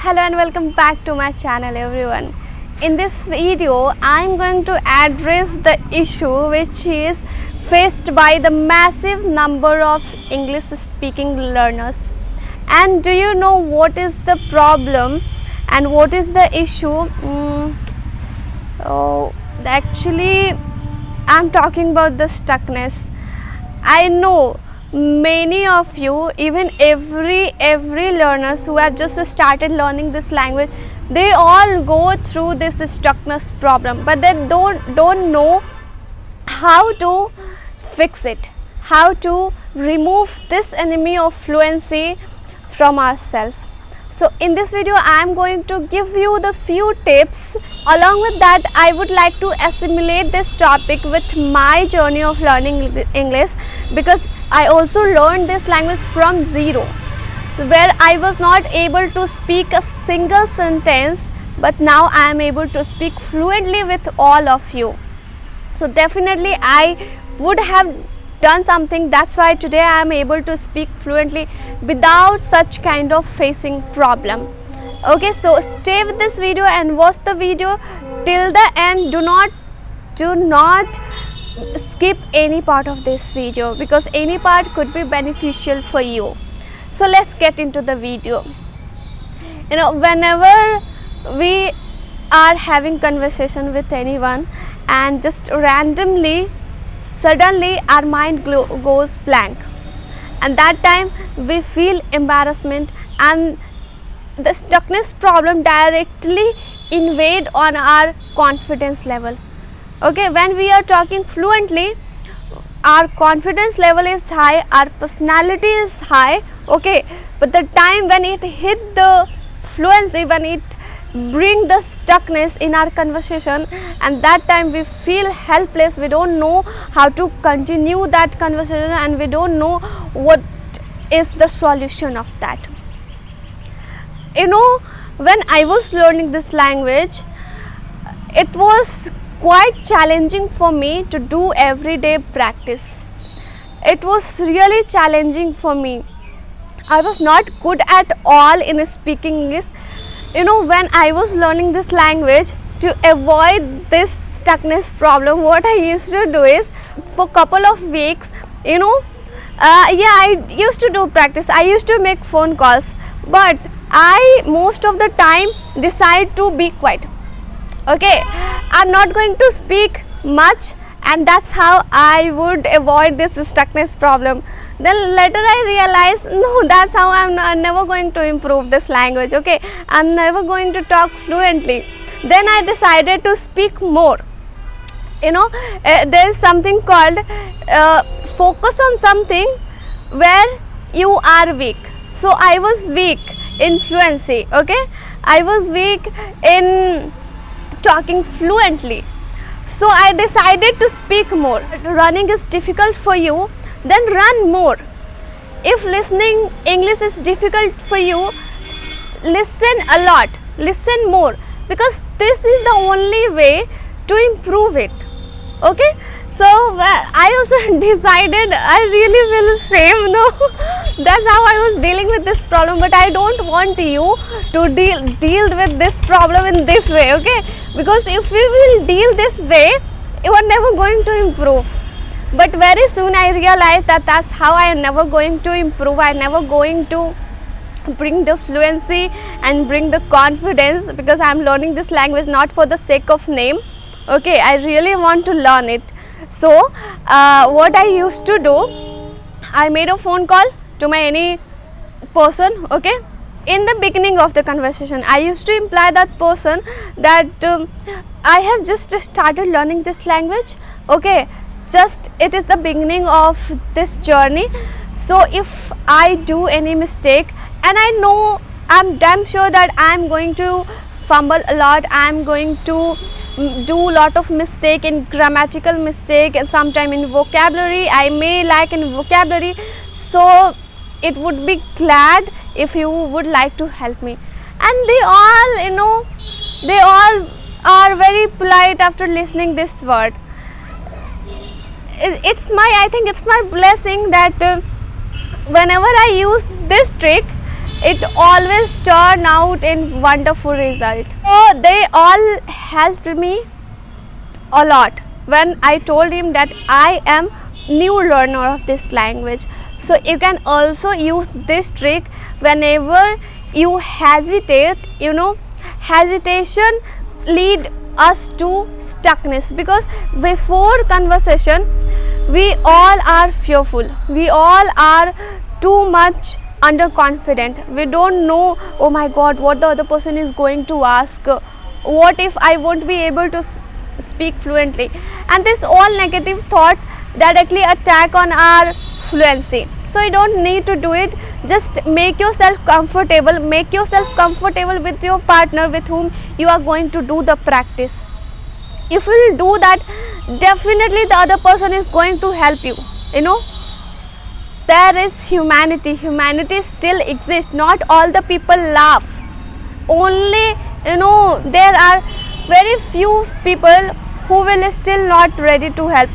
Hello and welcome back to my channel everyone. In this video I am going to address the issue which is faced by the massive number of English speaking learners. And do you know what is the problem and what is the issue? Actually I am talking about the stuckness. I know many of you, even every learners who have just started learning this language, they all go through this stuckness problem, but they don't know how to fix it, how to remove this enemy of fluency from ourselves. So in this video I am going to give you the few tips. Along with that, I would like to assimilate this topic with my journey of learning English, because I also learned this language from zero, where I was not able to speak a single sentence, but now I am able to speak fluently with all of you. So definitely I would have done something, that's why today I am able to speak fluently without such kind of facing problem. Okay, so stay with this video and watch the video till the end. Do not skip any part of this video, because any part could be beneficial for you. So let's get into the video. You know, whenever we are having conversation with anyone and just randomly, suddenly our mind goes blank, and that time we feel embarrassment, and the stuckness problem directly invade on our confidence level. Okay, when we are talking fluently, our confidence level is high, our personality is high. Okay, but the time when it hit the fluency, when it bring the stuckness in our conversation, and that time we feel helpless, we don't know how to continue that conversation, and we don't know what is the solution of that. You know, when I was learning this language, it was quite challenging for me to do everyday practice. It was really challenging for me. I was not good at all in speaking English. You know, when I was learning this language, to avoid this stuckness problem, what I used to do is, for couple of weeks, you know, I used to do practice. I used to make phone calls, but I most of the time decide to be quiet. Okay, I'm not going to speak much, and that's how I would avoid this stuckness problem. Then later I realized, no, that's how I'm never going to improve this language. Okay, I'm never going to talk fluently. Then I decided to speak more. You know, there is something called focus on something where you are weak. So I was weak in fluency. Okay, I was weak in talking fluently. So I decided to speak more. Running is difficult for you, then run more. If listening English is difficult for you, listen a lot, listen more, because this is the only way to improve it. Okay, so I also decided, I really feel shame, no, that's how I was dealing with this problem. But I don't want you to deal with this problem in this way. Okay, because if we will deal this way, you are never going to improve. But very soon I realized that that's how I am never going to improve. I am never going to bring the fluency and bring the confidence, because I am learning this language not for the sake of name. Okay, I really want to learn it. So what I used to do, I made a phone call to my any person. Okay, in the beginning of the conversation, I used to imply that person that I have just started learning this language. Okay, just it is the beginning of this journey. So if I do any mistake, and I know, I'm damn sure that I'm going to fumble a lot, I'm going to do lot of mistake in grammatical mistake, and sometime in vocabulary, I may lack in vocabulary. So it would be glad if you would like to help me. And they all, you know, they all are very polite after listening this word. I think it's my blessing that whenever I use this trick, it always turn out in wonderful result. So they all helped me a lot when I told him that I am new learner of this language. So you can also use this trick whenever you hesitate. Hesitation lead us to stuckness, because before conversation we all are fearful, we all are too much underconfident. We don't know, oh my god, what the other person is going to ask, what if I won't be able to speak fluently, and this all negative thought directly attack on our fluency. So you don't need to do it. Just make yourself comfortable, with your partner with whom you are going to do the practice. If you will do that, definitely the other person is going to help you. There is humanity still exists. Not all the people laugh, only there are very few people who will still not ready to help.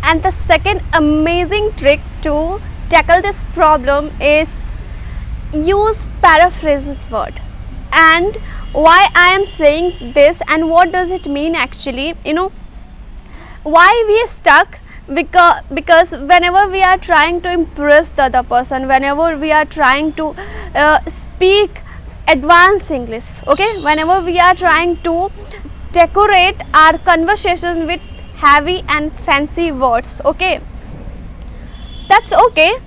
And the second amazing trick to tackle this problem is use paraphrases word. And why I am saying this and what does it mean actually, why we are stuck, because whenever we are trying to impress the other person, whenever we are trying to speak advanced English, okay, whenever we are trying to decorate our conversation with heavy and fancy words, okay, that's okay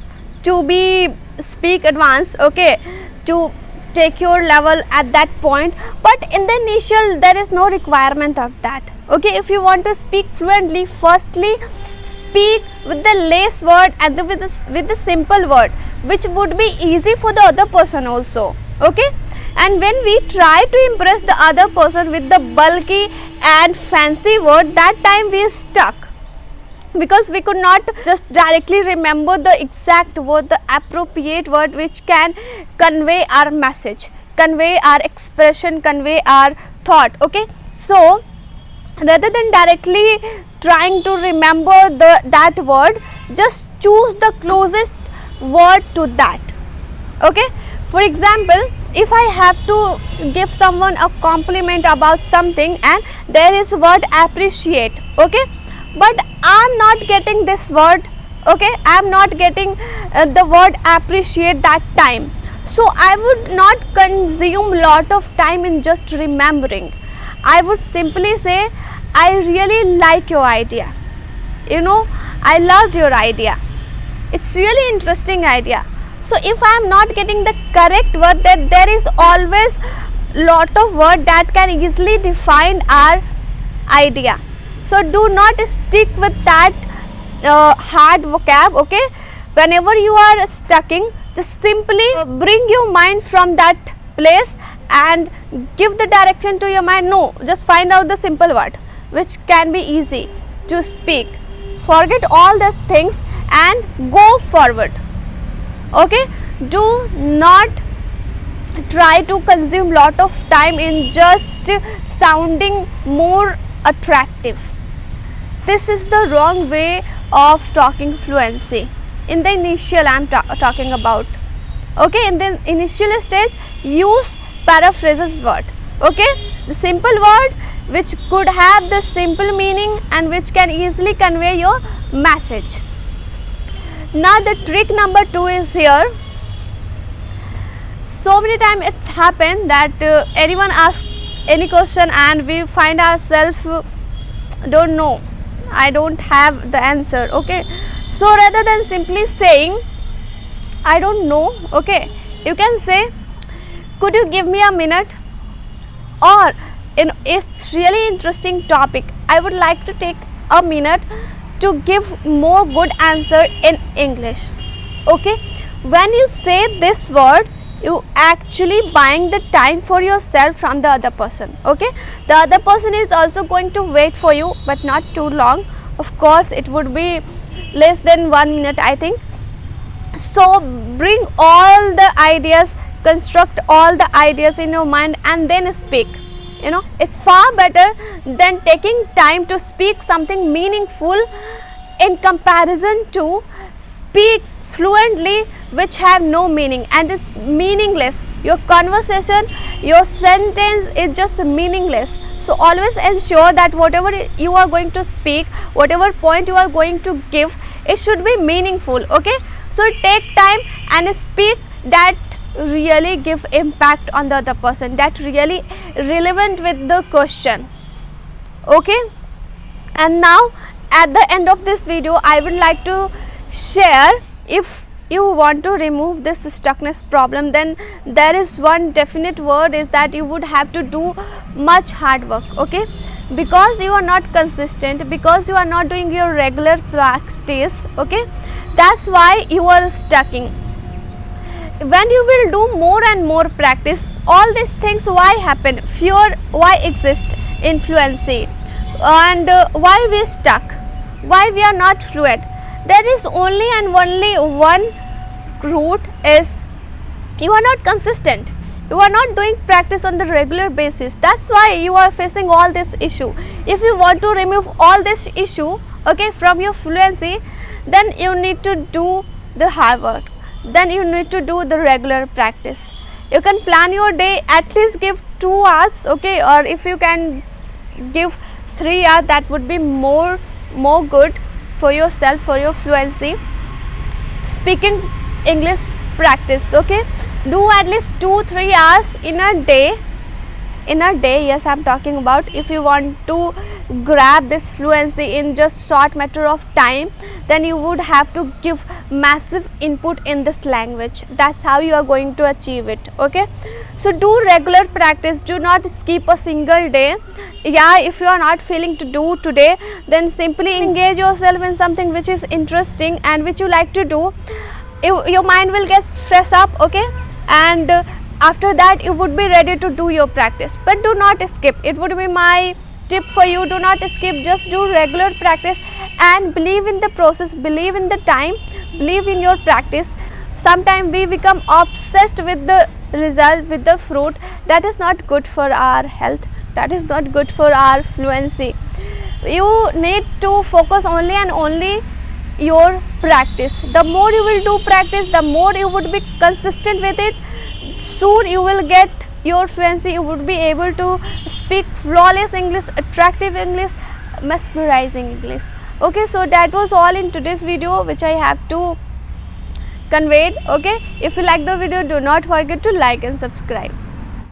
to be speak advanced, okay, to take your level at that point, but in the initial there is no requirement of that, okay. If you want to speak fluently, firstly speak with the less word and with the simple word, which would be easy for the other person also, okay. And when we try to impress the other person with the bulky and fancy word, that time we are stuck, because we could not just directly remember the exact word, the appropriate word which can convey our message, convey our expression, convey our thought, okay. So rather than directly trying to remember that word, just choose the closest word to that, okay. For example, if I have to give someone a compliment about something and there is word appreciate, okay, but I am not getting this word, okay, I am not getting the word appreciate that time, so I would not consume lot of time in just remembering. I would simply say, I really like your idea, I loved your idea, it's really interesting idea. So if I am not getting the correct word, that there is always lot of word that can easily define our idea. So do not stick with that hard vocab, okay. Whenever you are stucking, just simply bring your mind from that place and give the direction to your mind. No, just find out the simple word which can be easy to speak. Forget all these things and go forward, okay. Do not try to consume lot of time in just sounding more attractive. This is the wrong way of talking fluency. In the initial I am talking about, okay. In the initial stage, use paraphrases word, okay, the simple word which could have the simple meaning and which can easily convey your message. Now the trick number 2 is here. So many times it's happened that anyone asks any question and we find ourselves don't know, I don't have the answer, okay. So rather than simply saying I don't know, okay, you can say, could you give me a minute, or it's really interesting topic, I would like to take a minute to give more good answer in English, okay. When you say this word, you actually buying the time for yourself from the other person, okay. The other person is also going to wait for you, but not too long, of course it would be less than 1 minute, I think. So bring all the ideas, construct all the ideas in your mind and then speak. It's far better than taking time to speak something meaningful in comparison to speak fluently which have no meaning and is meaningless. Your conversation, your sentence is just meaningless. So always ensure that whatever you are going to speak, whatever point you are going to give, it should be meaningful. Okay, so take time and speak that really give impact on the other person, that really relevant with the question. Okay, and now at the end of this video I would like to share, if you want to remove this stuckness problem, then there is one definite word, is that you would have to do much hard work. Okay, because you are not consistent, because you are not doing your regular practice. Okay, that's why you are stucking. When you will do more and more practice, all these things why happen, fear why exist in fluency, and why we stuck, why we are not fluent, there is only and only one root, is you are not consistent, you are not doing practice on the regular basis. That's why you are facing all this issue. If you want to remove all this issue, okay, from your fluency, then you need to do the hard work, then you need to do the regular practice. You can plan your day, at least give 2 hours, okay, or if you can give 3 hours, that would be more good for yourself, for your fluency. Speaking English practice, okay, do at least 2-3 hours in a day. Yes, I'm talking about, if you want to grab this fluency in just short matter of time, then you would have to give massive input in this language. That's how you are going to achieve it. Okay, so do regular practice, do not skip a single day. Yeah, if you are not feeling to do today, then simply engage yourself in something which is interesting and which you like to do. Your mind will get fresh up. Okay, and after that you would be ready to do your practice, but do not skip. It would be my tip for you, do not skip, just do regular practice and believe in the process, believe in the time, believe in your practice. Sometimes we become obsessed with the result, with the fruit. That is not good for our health, that is not good for our fluency. You need to focus only and only your practice. The more you will do practice, the more you would be consistent with it. Soon you will get your fluency, you would be able to speak flawless English, attractive English, mesmerizing English. Okay, so that was all in today's video which I have to convey. Okay, if you like the video, do not forget to like and subscribe.